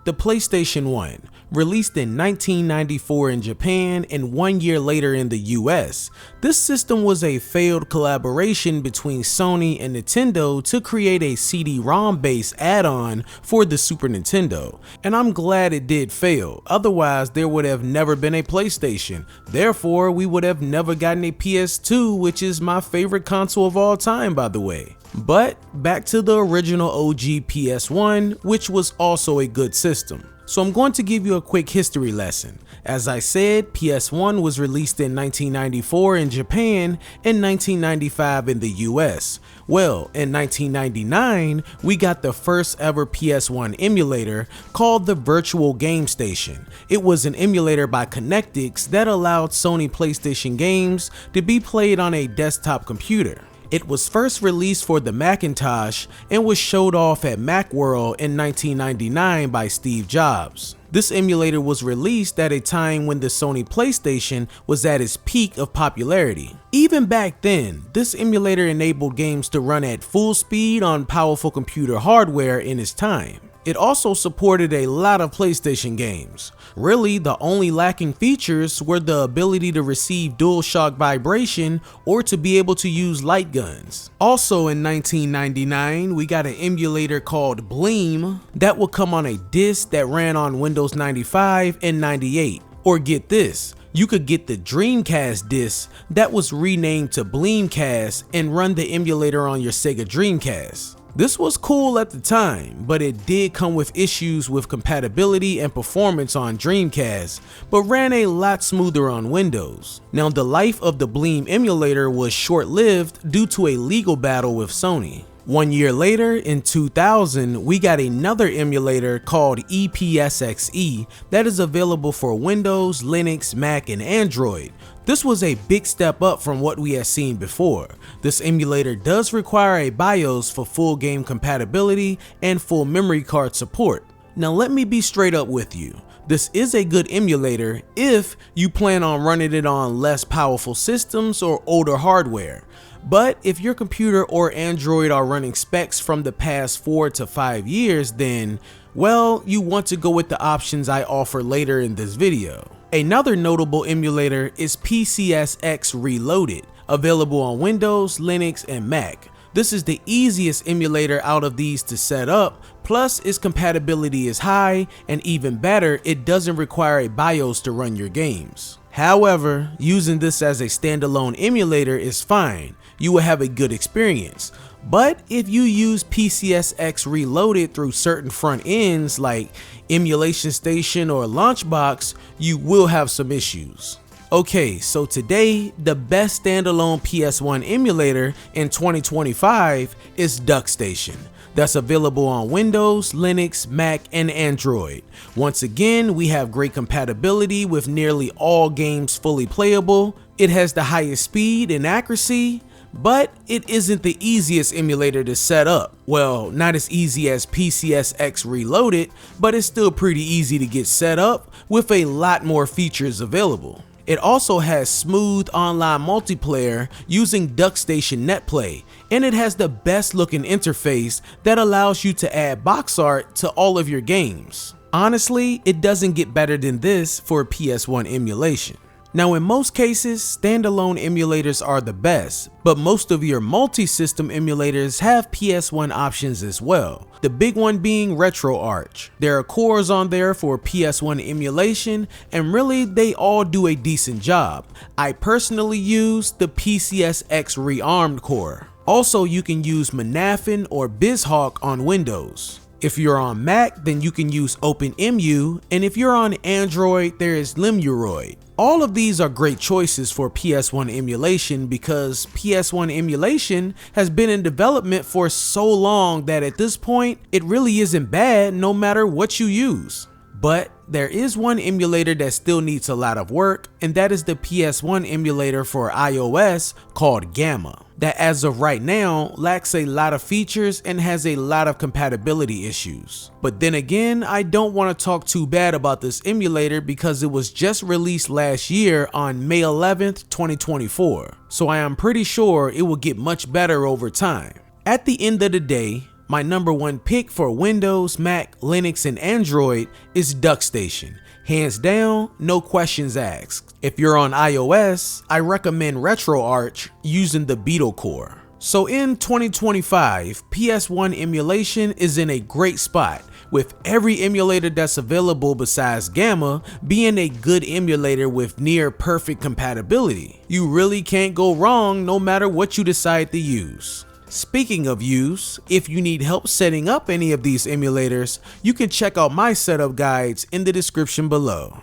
The PlayStation 1, released in 1994 in Japan and 1 year later in the US. This system was a failed collaboration between Sony and Nintendo to create a CD-ROM based add-on for the Super Nintendo, and I'm glad it did fail, otherwise there would have never been a PlayStation. Therefore, we would have never gotten a PS2, which is my favorite console of all time, by the way. But back to the original OG PS1, which was also a good system. So I'm going to give you a quick history lesson. As I said, PS1 was released in 1994 in Japan and 1995 in the US. Well, in 1999, we got the first ever PS1 emulator called the Virtual Game Station. It was an emulator by Connectix that allowed Sony PlayStation games to be played on a desktop computer. It was first released for the Macintosh and was showed off at Macworld in 1999 by Steve Jobs. This emulator was released at a time when the Sony PlayStation was at its peak of popularity. Even back then, this emulator enabled games to run at full speed on powerful computer hardware in its time. It also supported a lot of PlayStation games. Really, the only lacking features were the ability to receive DualShock vibration or to be able to use light guns. Also in 1999, we got an emulator called Bleem that would come on a disc that ran on Windows 95 and 98. Or get this, you could get the Dreamcast disc that was renamed to Bleemcast and run the emulator on your Sega Dreamcast. This was cool at the time, but it did come with issues with compatibility and performance on Dreamcast, but ran a lot smoother on Windows. Now, the life of the Bleem emulator was short-lived due to a legal battle with Sony. 1 year later, in 2000, we got another emulator called EPSXE that is available for Windows, Linux, Mac, and Android. This was a big step up from what we had seen before. This emulator does require a BIOS for full game compatibility and full memory card support. Now let me be straight up with you. This is a good emulator if you plan on running it on less powerful systems or older hardware. But if your computer or Android are running specs from the past 4 to 5 years, then, well, you want to go with the options I offer later in this video. Another notable emulator is PCSX Reloaded, available on Windows, Linux, and Mac. This is the easiest emulator out of these to set up, plus its compatibility is high, and even better, it doesn't require a BIOS to run your games. However, using this as a standalone emulator is fine. You will have a good experience. But if you use PCSX Reloaded through certain front ends like Emulation Station or Launchbox, you will have some issues. Okay, so today, the best standalone PS1 emulator in 2025 is DuckStation. That's available on Windows, Linux, Mac, and Android. Once again, we have great compatibility with nearly all games fully playable. It has the highest speed and accuracy, but it isn't the easiest emulator to set up. Well, not as easy as PCSX Reloaded, but it's still pretty easy to get set up with a lot more features available. It also has smooth online multiplayer using DuckStation NetPlay, and it has the best looking interface that allows you to add box art to all of your games. Honestly, it doesn't get better than this for PS1 emulation. Now, in most cases, standalone emulators are the best, but most of your multi-system emulators have PS1 options as well. The big one being RetroArch. There are cores on there for PS1 emulation, and really they all do a decent job. I personally use the PCSX Rearmed core. Also, you can use Manafin or BizHawk on Windows. If you're on Mac, then you can use OpenEmu, and if you're on Android, there is Lemuroid. All of these are great choices for PS1 emulation because PS1 emulation has been in development for so long that at this point, it really isn't bad no matter what you use. But there is one emulator that still needs a lot of work, and that is the PS1 emulator for iOS called Gamma, that as of right now lacks a lot of features and has a lot of compatibility issues. But then again, I don't want to talk too bad about this emulator because it was just released last year on May 11th, 2024, so I am pretty sure it will get much better over time. At the end of the day, my number one pick for Windows, Mac, Linux, and Android is DuckStation. Hands down, no questions asked. If you're on iOS, I recommend RetroArch using the Beetle Core. So in 2025, PS1 emulation is in a great spot, with every emulator that's available besides Gamma being a good emulator with near perfect compatibility. You really can't go wrong no matter what you decide to use. Speaking of use, if you need help setting up any of these emulators, you can check out my setup guides in the description below.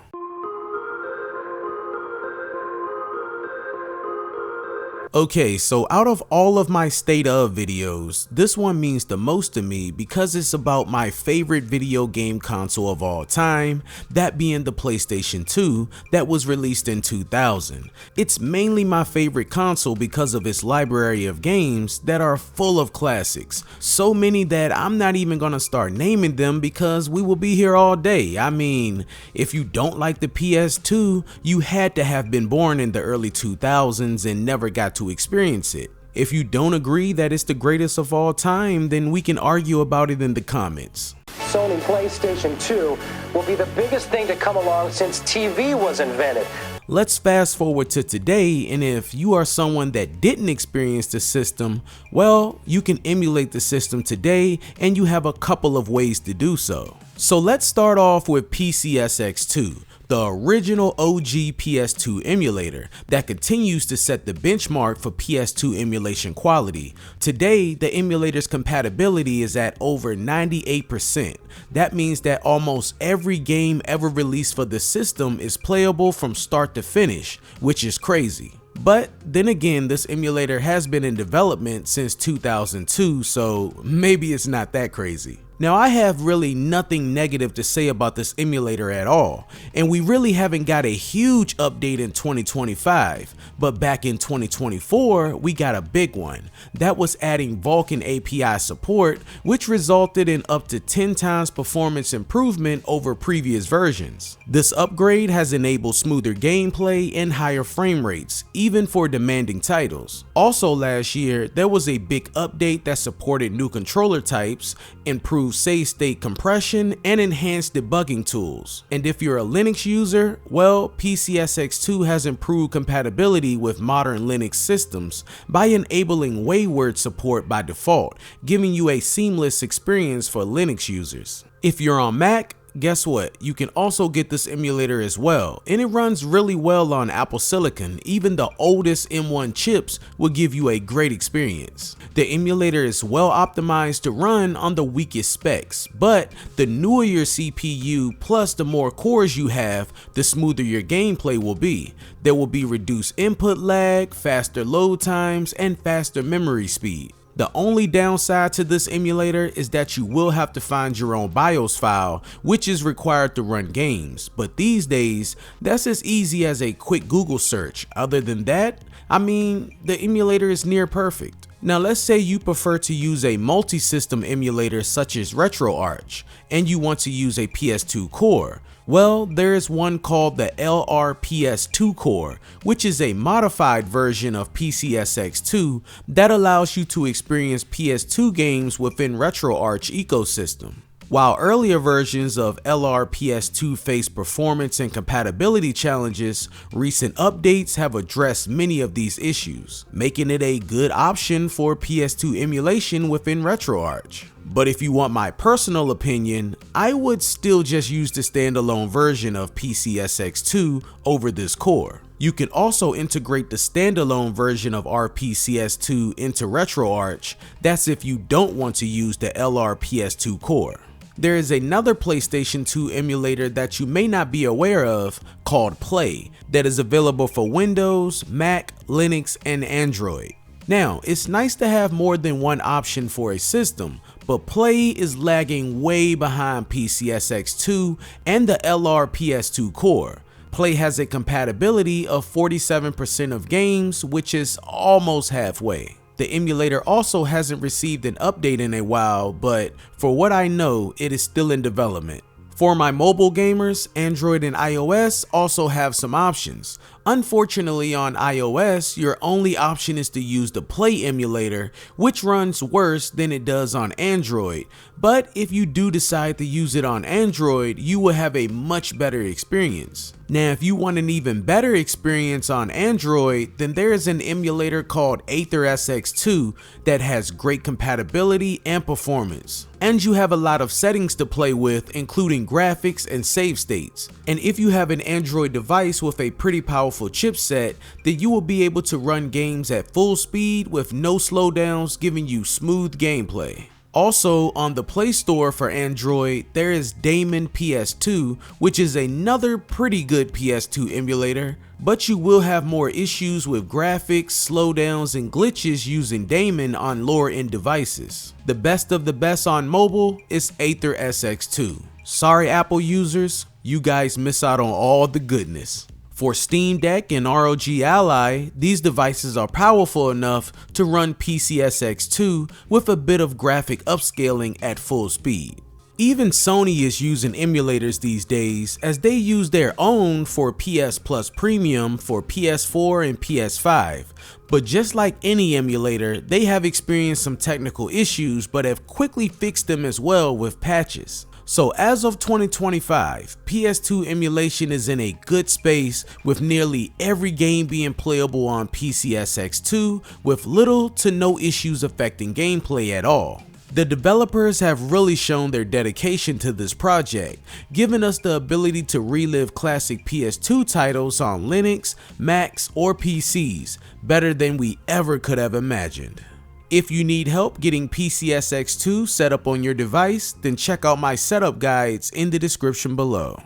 Okay, so out of all of my state of videos, this one means the most to me because it's about my favorite video game console of all time, that being the PlayStation 2 that was released in 2000. It's mainly my favorite console because of its library of games that are full of classics. So many that I'm not even gonna start naming them because we will be here all day. I mean, if you don't like the PS2, you had to have been born in the early 2000s and never got to experience it. If you don't agree that it's the greatest of all time, then we can argue about it in the comments. Sony PlayStation 2 will be the biggest thing to come along since TV was invented. Let's fast forward to today, and if you are someone that didn't experience the system, well, you can emulate the system today, and you have a couple of ways to do so. So let's start off with PCSX2. The original OG PS2 emulator that continues to set the benchmark for PS2 emulation quality. Today, the emulator's compatibility is at over 98%. That means that almost every game ever released for the system is playable from start to finish, which is crazy. But then again, this emulator has been in development since 2002, so maybe it's not that crazy. Now, I have really nothing negative to say about this emulator at all, and we really haven't got a huge update in 2025, but back in 2024, we got a big one. That was adding Vulkan API support, which resulted in up to 10 times performance improvement over previous versions. This upgrade has enabled smoother gameplay and higher frame rates, even for demanding titles. Also last year, there was a big update that supported new controller types, improved save state compression, and enhanced debugging tools. And if you're a Linux user, well, PCSX2 has improved compatibility with modern Linux systems by enabling wayward support by default, giving you a seamless experience for Linux users. If you're on Mac, guess what? You can also get this emulator as well, and it runs really well on Apple Silicon. Even the oldest M1 chips will give you a great experience. The emulator is well optimized to run on the weakest specs, but the newer your CPU plus the more cores you have, the smoother your gameplay will be. There will be reduced input lag, faster load times, and faster memory speed. The only downside to this emulator is that you will have to find your own BIOS file, which is required to run games, but these days, that's as easy as a quick Google search. Other than that, I mean, the emulator is near perfect. Now let's say you prefer to use a multi-system emulator such as RetroArch, and you want to use a PS2 core. Well, there is one called the LRPS2 core, which is a modified version of PCSX2 that allows you to experience PS2 games within RetroArch ecosystem. While earlier versions of LRPS2 face performance and compatibility challenges, recent updates have addressed many of these issues, making it a good option for PS2 emulation within RetroArch. But if you want my personal opinion, I would still just use the standalone version of PCSX2 over this core. You can also integrate the standalone version of RPCS2 into RetroArch. That's if you don't want to use the LRPS2 core. There is another PlayStation 2 emulator that you may not be aware of called Play that is available for Windows, Mac, Linux, and Android. Now, it's nice to have more than one option for a system, but Play is lagging way behind PCSX2 and the LRPS2 core. Play has a compatibility of 47% of games, which is almost halfway. The emulator also hasn't received an update in a while, but for what I know, it is still in development. For my mobile gamers, Android and iOS also have some options. Unfortunately, on iOS, your only option is to use the Play emulator, which runs worse than it does on Android. But if you do decide to use it on Android, you will have a much better experience. Now, if you want an even better experience on Android, then there is an emulator called Aether SX2 that has great compatibility and performance. And you have a lot of settings to play with, including graphics and save states. And if you have an Android device with a pretty powerful chipset, then you will be able to run games at full speed with no slowdowns, giving you smooth gameplay. Also, on the Play Store for Android, there is Daemon PS2, which is another pretty good PS2 emulator, but you will have more issues with graphics, slowdowns, and glitches using Daemon on lower-end devices. The best of the best on mobile is Aether SX2. Sorry Apple users, you guys miss out on all the goodness. For Steam Deck and ROG Ally, these devices are powerful enough to run PCSX2 with a bit of graphic upscaling at full speed. Even Sony is using emulators these days, as they use their own for PS Plus Premium for PS4 and PS5. But just like any emulator, they have experienced some technical issues but have quickly fixed them as well with patches. So as of 2025, PS2 emulation is in a good space, with nearly every game being playable on PCSX2 with little to no issues affecting gameplay at all. The developers have really shown their dedication to this project, giving us the ability to relive classic PS2 titles on Linux, Macs, or PCs, better than we ever could have imagined. If you need help getting PCSX2 set up on your device, then check out my setup guides in the description below.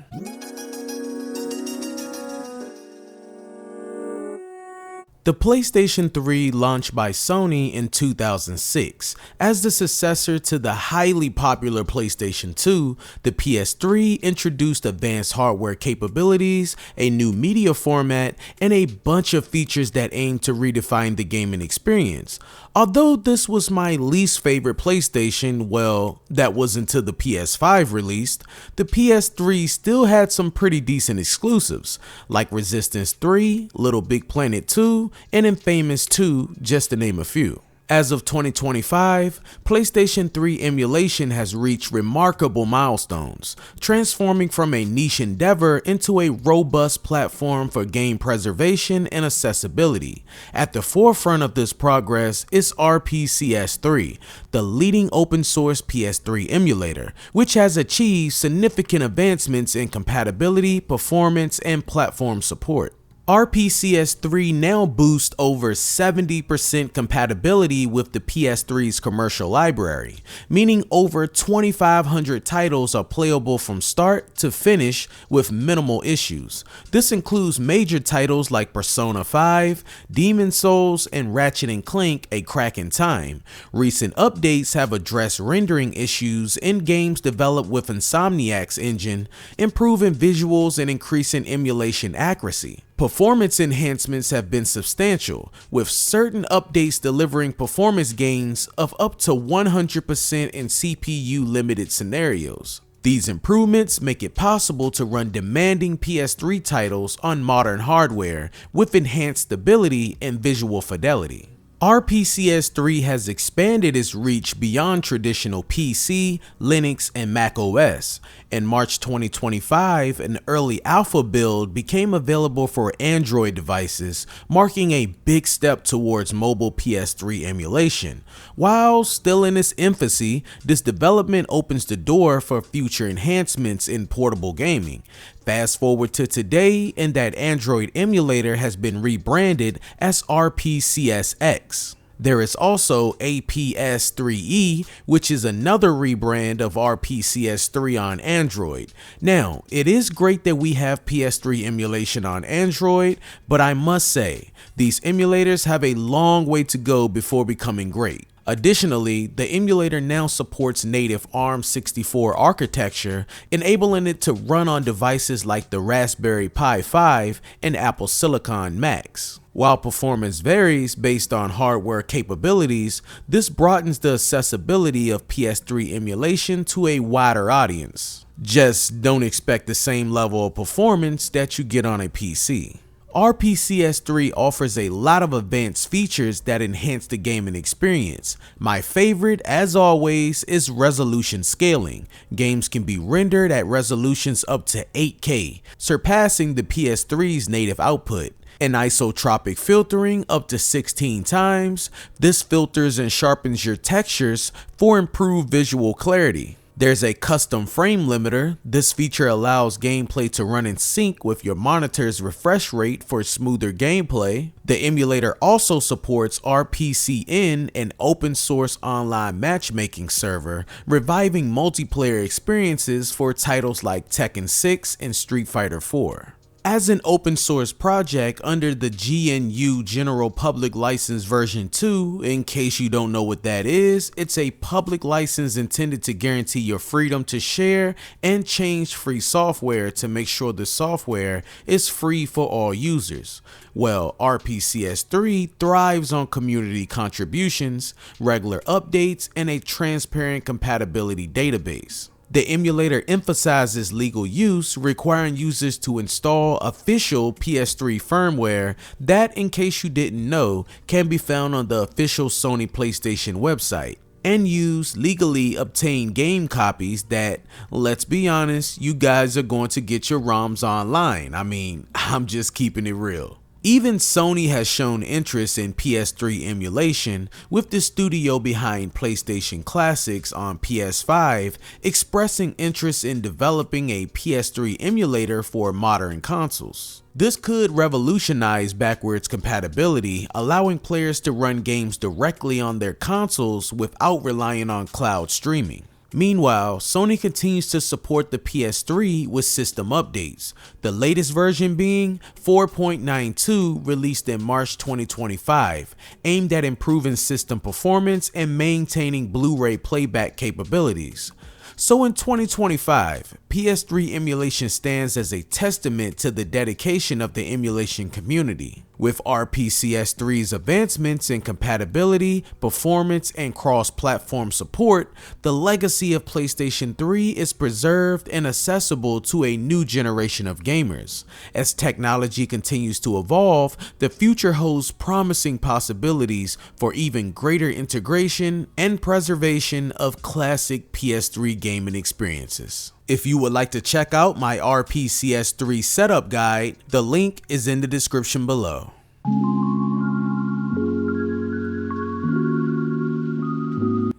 The PlayStation 3 launched by Sony in 2006. As the successor to the highly popular PlayStation 2, the PS3 introduced advanced hardware capabilities, a new media format, and a bunch of features that aimed to redefine the gaming experience. Although this was my least favorite PlayStation, well, that was until the PS5 released, the PS3 still had some pretty decent exclusives, like Resistance 3, Little Big Planet 2, and Infamous 2, just to name a few. As of 2025, PlayStation 3 emulation has reached remarkable milestones, transforming from a niche endeavor into a robust platform for game preservation and accessibility. At the forefront of this progress is RPCS3, the leading open source PS3 emulator, which has achieved significant advancements in compatibility, performance, and platform support. RPCS3 now boosts over 70% compatibility with the PS3's commercial library, meaning over 2,500 titles are playable from start to finish with minimal issues. This includes major titles like Persona 5, Demon's Souls, and Ratchet & Clank: A Crack in Time. Recent updates have addressed rendering issues in games developed with Insomniac's engine, improving visuals and increasing emulation accuracy. Performance enhancements have been substantial, with certain updates delivering performance gains of up to 100% in CPU-limited scenarios. These improvements make it possible to run demanding PS3 titles on modern hardware with enhanced stability and visual fidelity. RPCS3 has expanded its reach beyond traditional PC, Linux, and Mac OS. In March 2025, an early alpha build became available for Android devices, marking a big step towards mobile PS3 emulation. While still in its infancy, this development opens the door for future enhancements in portable gaming. Fast forward to today, and that Android emulator has been rebranded as RPCSX. There is also APS3E, which is another rebrand of RPCS3 on Android. Now, it is great that we have PS3 emulation on Android, but I must say, these emulators have a long way to go before becoming great. Additionally, the emulator now supports native ARM64 architecture, enabling it to run on devices like the Raspberry Pi 5 and Apple Silicon Macs. While performance varies based on hardware capabilities, this broadens the accessibility of PS3 emulation to a wider audience. Just don't expect the same level of performance that you get on a PC. RPCS3 offers a lot of advanced features that enhance the gaming experience. My favorite, as always, is resolution scaling. Games can be rendered at resolutions up to 8K, surpassing the PS3's native output. And isotropic filtering up to 16 times. This filters and sharpens your textures for improved visual clarity. There's a custom frame limiter. This feature allows gameplay to run in sync with your monitor's refresh rate for smoother gameplay. The emulator also supports RPCN, an open source online matchmaking server, reviving multiplayer experiences for titles like Tekken 6 and Street Fighter 4. As an open source project under the GNU General Public License version 2, in case you don't know what that is, it's a public license intended to guarantee your freedom to share and change free software to make sure the software is free for all users. Well, RPCS3 thrives on community contributions, regular updates, and a transparent compatibility database. The emulator emphasizes legal use, requiring users to install official PS3 firmware that, in case you didn't know, can be found on the official Sony PlayStation website, and use legally obtained game copies that, let's be honest, you guys are going to get your ROMs online. I mean, I'm just keeping it real. Even Sony has shown interest in PS3 emulation, with the studio behind PlayStation Classics on PS5 expressing interest in developing a PS3 emulator for modern consoles. This could revolutionize backwards compatibility, allowing players to run games directly on their consoles without relying on cloud streaming. Meanwhile, Sony continues to support the PS3 with system updates, the latest version being 4.92, released in March 2025, aimed at improving system performance and maintaining Blu-ray playback capabilities. So in 2025, PS3 emulation stands as a testament to the dedication of the emulation community. With RPCS3's advancements in compatibility, performance, and cross-platform support, the legacy of PlayStation 3 is preserved and accessible to a new generation of gamers. As technology continues to evolve, the future holds promising possibilities for even greater integration and preservation of classic PS3 gaming experiences. If you would like to check out my RPCS3 setup guide, the link is in the description below.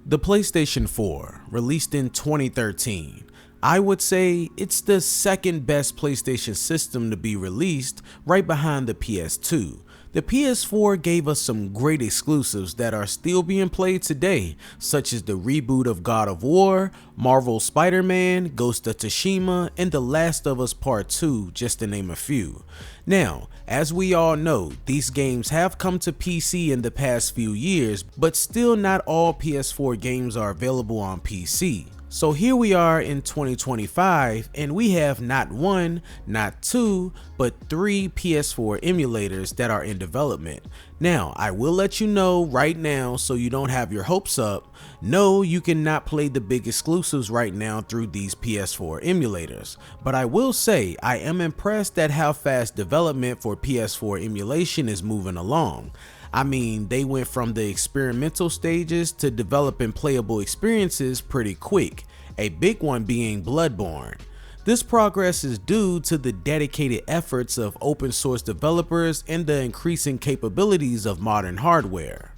The PlayStation 4, released in 2013. I would say it's the second best PlayStation system to be released, right behind the PS2. The PS4 gave us some great exclusives that are still being played today, such as the reboot of God of War, Marvel's Spider-Man, Ghost of Tsushima, and The Last of Us Part 2, just to name a few. Now, as we all know, these games have come to PC in the past few years, but still not all PS4 games are available on PC. So here we are in 2025, and we have not one, not two, but 3 PS4 emulators that are in development. Now, I will let you know right now so you don't have your hopes up. No, you cannot play the big exclusives right now through these PS4 emulators, but I will say I am impressed at how fast development for PS4 emulation is moving along. I mean, they went from the experimental stages to developing playable experiences pretty quick, a big one being Bloodborne. This progress is due to the dedicated efforts of open source developers and the increasing capabilities of modern hardware.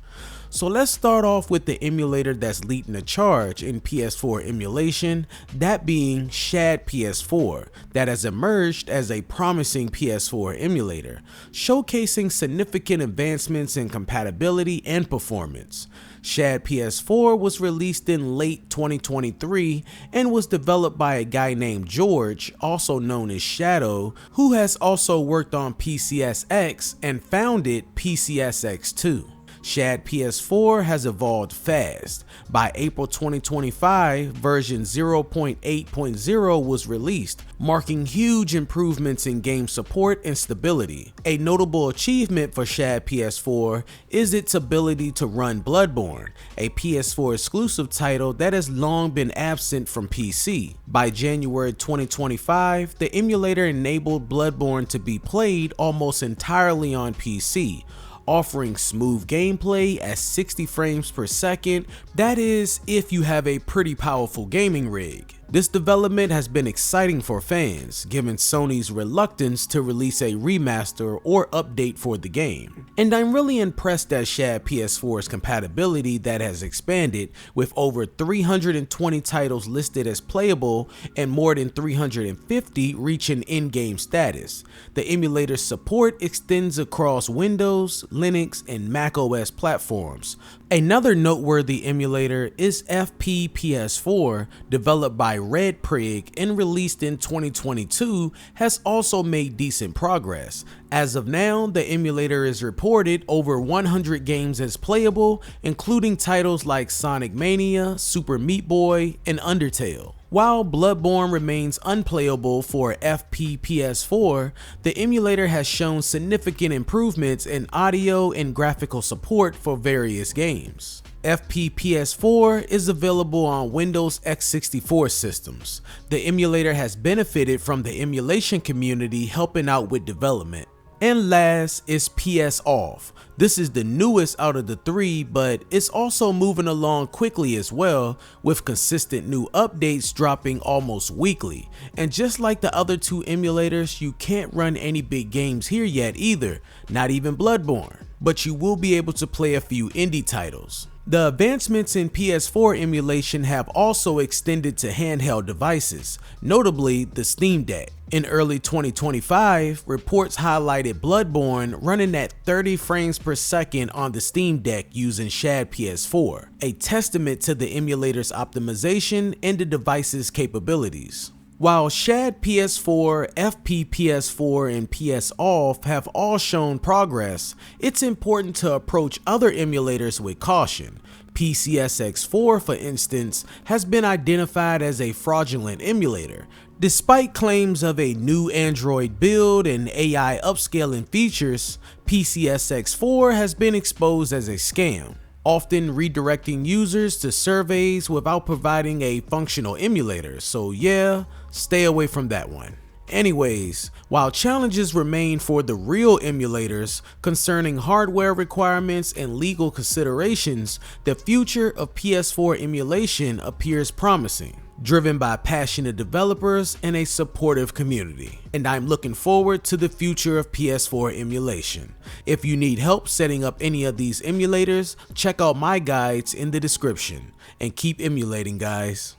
So let's start off with the emulator that's leading the charge in PS4 emulation, that being Shad PS4, that has emerged as a promising PS4 emulator, showcasing significant advancements in compatibility and performance. Shad PS4 was released in late 2023 and was developed by a guy named George, also known as Shadow, who has also worked on PCSX and founded PCSX2. Shad PS4 has evolved fast. By April 2025, version 0.8.0 was released, marking huge improvements in game support and stability. A notable achievement for Shad PS4 is its ability to run Bloodborne, a PS4 exclusive title that has long been absent from PC. By January 2025, the emulator enabled Bloodborne to be played almost entirely on PC, offering smooth gameplay at 60 frames per second, that is, if you have a pretty powerful gaming rig. This development has been exciting for fans, given Sony's reluctance to release a remaster or update for the game. And I'm really impressed at Shad PS4's compatibility that has expanded, with over 320 titles listed as playable and more than 350 reaching in-game status. The emulator's support extends across Windows, Linux, and macOS platforms. Another noteworthy emulator is FP-PS4, developed by Red Prig and released in 2022, has also made decent progress. As of now, the emulator is reported over 100 games as playable, including titles like Sonic Mania, Super Meat Boy, and Undertale. While Bloodborne remains unplayable for FP-PS4, the emulator has shown significant improvements in audio and graphical support for various games. FP-PS4 is available on Windows x64 systems. The emulator has benefited from the emulation community helping out with development. And last is PS Off. This is the newest out of the three, but it's also moving along quickly as well, with consistent new updates dropping almost weekly. And just like the other two emulators, you can't run any big games here yet either, not even Bloodborne, but you will be able to play a few indie titles. The advancements in PS4 emulation have also extended to handheld devices, notably the Steam Deck. In early 2025, reports highlighted Bloodborne running at 30 frames per second on the Steam Deck using Shad PS4, a testament to the emulator's optimization and the device's capabilities. While Shad PS4, FP PS4, and PS Off have all shown progress, it's important to approach other emulators with caution. PCSX4, for instance, has been identified as a fraudulent emulator. Despite claims of a new Android build and AI upscaling features, PCSX4 has been exposed as a scam, often redirecting users to surveys without providing a functional emulator, so yeah, stay away from that one. Anyways, while challenges remain for the real emulators concerning hardware requirements and legal considerations, the future of PS4 emulation appears promising, driven by passionate developers and a supportive community. And I'm looking forward to the future of PS4 emulation. If you need help setting up any of these emulators, check out my guides in the description. And keep emulating, guys.